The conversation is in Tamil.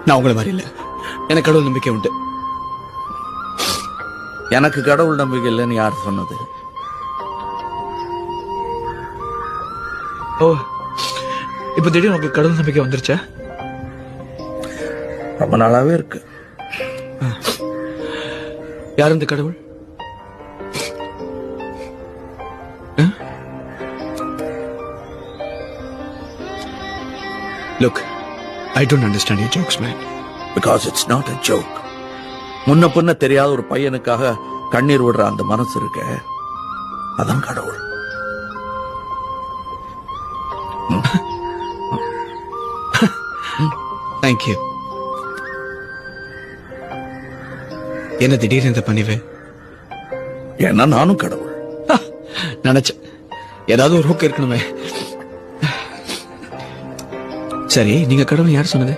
நான் உங்களை மாதிரி இல்ல, எனக்கு கடவுள் நம்பிக்கை உண்டு. எனக்கு கடவுள் நம்பிக்கை இல்லைன்னு யார் சொன்னது? ஓ, இப்ப திடீர்னு உங்களுக்கு கடவுள் நம்பிக்கை வந்துருச்சா? ரொம்ப நாளாவே இருக்கு. யார் இந்த கடவுள்? Look, I don't understand your jokes, man. Because it's not a joke. முன்ன பின்ன தெரியாத ஒரு பையனுக்காக கண்ணீர் விடுற அந்த மனசு இருக்க, அதான் கடவுள். Thank you. என்ன திடீர்னு இந்த பணிவு? ஏன்னா நானும் கடவுள். நினைச்சேன் ஏதாவது ஒரு ஹோக்கு இருக்கணுமே. சரி, நீங்க கடவுள் யார் சொன்னது?